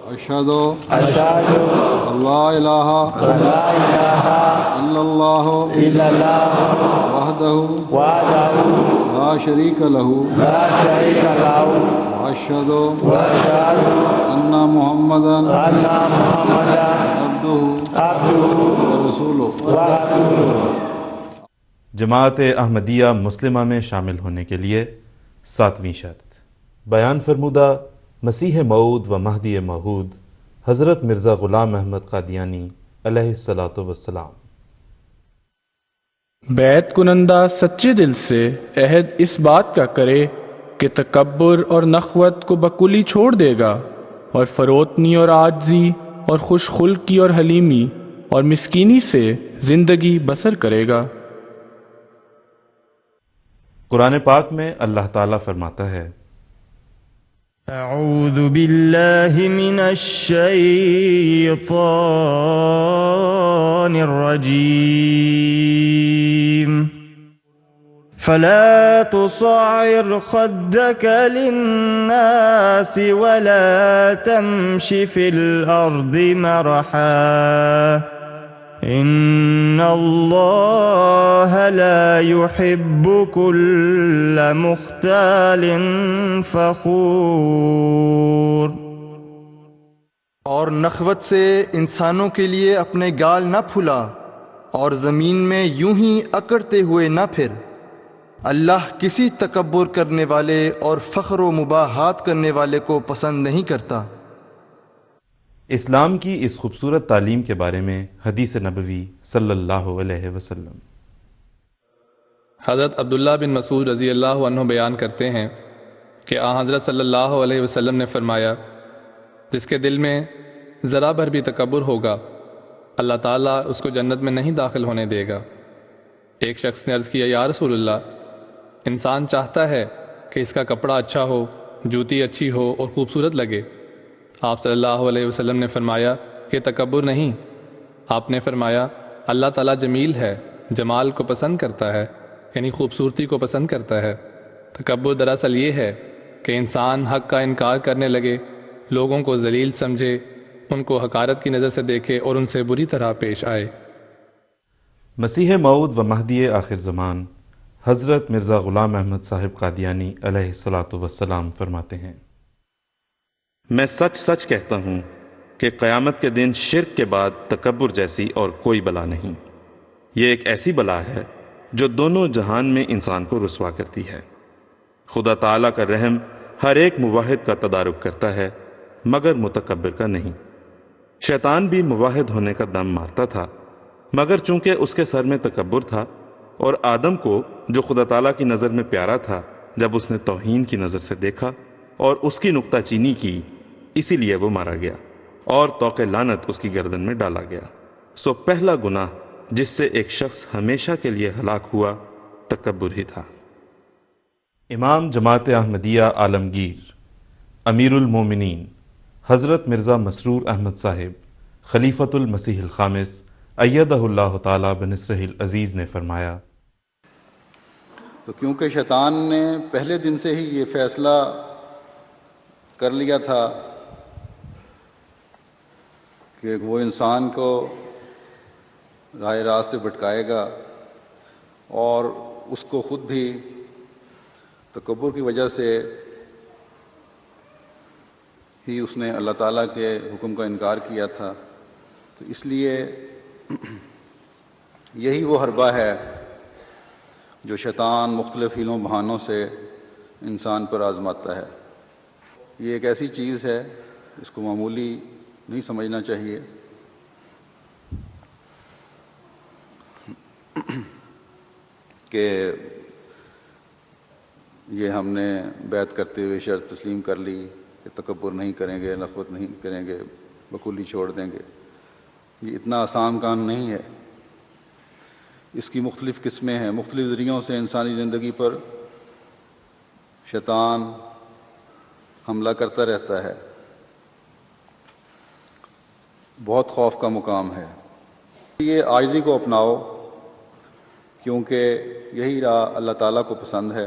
أشهد أشهد أن لا إله أن لا إله إلا الله إلا الله وحده وحده لا شريك له لا شريك له وأشهد وأشهد أن محمدا أن محمدا عبده عبده ورسوله. ورسوله. جماعت احمدیہ مسلمہ میں شامل ہونے کے لیے 7ویں شرط. بیان فرمودہ مسیح موعود و مہدی موعود حضرت مرزا غلام احمد قادیانی علیہ الصلاۃ والسلام. بیعت کنندہ سچے دل سے عہد اس بات کا کرے کہ تکبر اور نخوت کو بکلی چھوڑ دے گا اور فروتنی اور عاجزی اور خوش خلقی اور حلیمی اور مسکینی سے زندگی بسر کرے گا. قرآن پاک میں اللہ تعالیٰ فرماتا ہے اعوذ باللہ من الشیطان الرجیم فلا تصعر خدك للناس ولا تمش في الأرض مرحا ان اللہ لا يحب كل مختال فخور. اور نخوت سے انسانوں کے لیے اپنے گال نہ پھلا اور زمین میں یوں ہی اکڑتے ہوئے نہ پھر. اللہ کسی تکبر کرنے والے اور فخر و مباحات کرنے والے کو پسند نہیں کرتا. اسلام کی اس خوبصورت تعلیم کے بارے میں حدیث نبوی صلی اللہ علیہ وسلم. حضرت عبداللہ بن مسعود رضی اللہ عنہ بیان کرتے ہیں کہ آن حضرت صلی اللہ علیہ وسلم نے فرمایا جس کے دل میں ذرا بھر بھی تکبر ہوگا اللہ تعالیٰ اس کو جنت میں نہیں داخل ہونے دے گا. ایک شخص نے عرض کیا یا رسول اللہ انسان چاہتا ہے کہ اس کا کپڑا اچھا ہو جوتی اچھی ہو اور خوبصورت لگے. آپ صلی اللہ علیہ وسلم نے فرمایا کہ تکبر نہیں. آپ نے فرمایا اللہ تعالیٰ جمیل ہے جمال کو پسند کرتا ہے یعنی خوبصورتی کو پسند کرتا ہے. تکبر دراصل یہ ہے کہ انسان حق کا انکار کرنے لگے لوگوں کو ذلیل سمجھے ان کو حقارت کی نظر سے دیکھے اور ان سے بری طرح پیش آئے. مسیح موعود و مہدی آخر زمان حضرت مرزا غلام احمد صاحب قادیانی علیہ الصلاۃ والسلام فرماتے ہیں میں سچ سچ کہتا ہوں کہ قیامت کے دن شرک کے بعد تکبر جیسی اور کوئی بلا نہیں. یہ ایک ایسی بلا ہے جو دونوں جہان میں انسان کو رسوا کرتی ہے. خدا تعالیٰ کا رحم ہر ایک موحد کا تدارک کرتا ہے مگر متکبر کا نہیں. شیطان بھی موحد ہونے کا دم مارتا تھا مگر چونکہ اس کے سر میں تکبر تھا اور آدم کو جو خدا تعالیٰ کی نظر میں پیارا تھا جب اس نے توہین کی نظر سے دیکھا اور اس کی نکتہ چینی کی اسی لیے وہ مارا گیا اور طوق لعنت اس کی گردن میں ڈالا گیا. سو پہلا گناہ جس سے ایک شخص ہمیشہ کے لیے ہلاک ہوا تکبر ہی تھا. امام جماعت احمدیہ عالمگیر امیر المومنین حضرت مرزا مسرور احمد صاحب خلیفۃ المسیح الخامس ایدہ اللہ تعالیٰ بنصرہ العزیز نے فرمایا تو کیونکہ شیطان نے پہلے دن سے ہی یہ فیصلہ کر لیا تھا کہ وہ انسان کو راہ راست سے بھٹکائے گا اور اس کو خود بھی تکبر کی وجہ سے ہی اس نے اللہ تعالیٰ کے حکم کا انکار کیا تھا. تو اس لیے یہی وہ حربہ ہے جو شیطان مختلف حیلوں بہانوں سے انسان پر آزماتا ہے. یہ ایک ایسی چیز ہے اس کو معمولی نہیں سمجھنا چاہیے. کہ یہ ہم نے بیعت کرتے ہوئے شرط تسلیم کر لی کہ تکبر نہیں کریں گے نخوت نہیں کریں گے بکلی چھوڑ دیں گے. یہ اتنا آسان کام نہیں ہے. اس کی مختلف قسمیں ہیں. مختلف ذریعوں سے انسانی زندگی پر شیطان حملہ کرتا رہتا ہے. بہت خوف کا مقام ہے. یہ عاجزی کو اپناؤ کیونکہ یہی راہ اللہ تعالیٰ کو پسند ہے.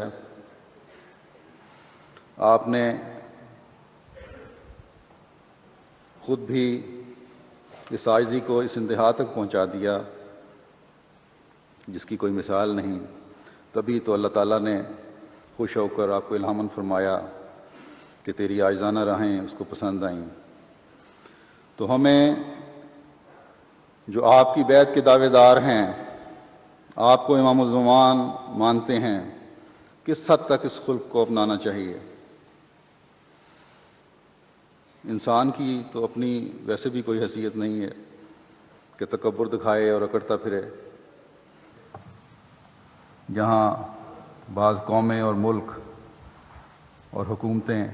آپ نے خود بھی اس عاجزی کو اس انتہا تک پہنچا دیا جس کی کوئی مثال نہیں، تبھی تو اللہ تعالیٰ نے خوش ہو کر آپ کو الہاماً فرمایا کہ تیری عاجزانہ راہیں اس کو پسند آئیں۔ تو ہمیں جو آپ کی بیعت کے دعوے دار ہیں، آپ کو امام الزمان مانتے ہیں، کس حد تک اس خلق کو اپنانا چاہیے؟ انسان کی تو اپنی ویسے بھی کوئی حیثیت نہیں ہے کہ تکبر دکھائے اور اکڑتا پھرے۔ جہاں بعض قومیں اور ملک اور حکومتیں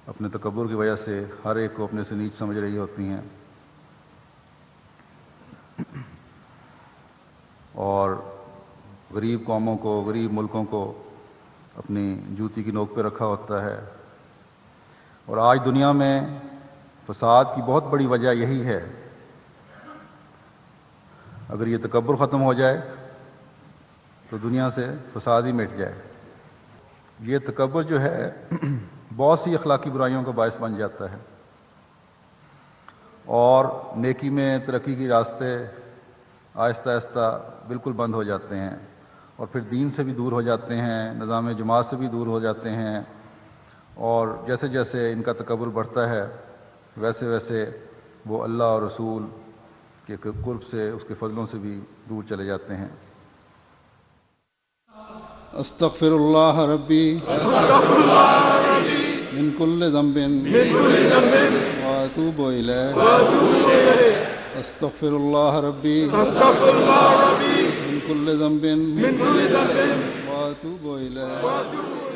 اپنے تکبر کی وجہ سے ہر ایک کو اپنے سے نیچ سمجھ رہی ہوتی ہیں، اور غریب قوموں کو، غریب ملکوں کو اپنی جوتی کی نوک پہ رکھا ہوتا ہے۔ اور آج دنیا میں فساد کی بہت بڑی وجہ یہی ہے۔ اگر یہ تکبر ختم ہو جائے تو دنیا سے فساد ہی مٹ جائے۔ یہ تکبر جو ہے بہت سی اخلاقی برائیوں کا باعث بن جاتا ہے، اور نیکی میں ترقی کے راستے آہستہ آہستہ بالکل بند ہو جاتے ہیں، اور پھر دین سے بھی دور ہو جاتے ہیں، نظام جماعت سے بھی دور ہو جاتے ہیں، اور جیسے جیسے ان کا تکبر بڑھتا ہے ویسے ویسے وہ اللہ اور رسول کے قرب سے، اس کے فضلوں سے بھی دور چلے جاتے ہیں۔ استغفر اللہ ربی من کل ذنب واتوب الیہ استغفر اللہ ربی من کل ذنب واتوب الیہ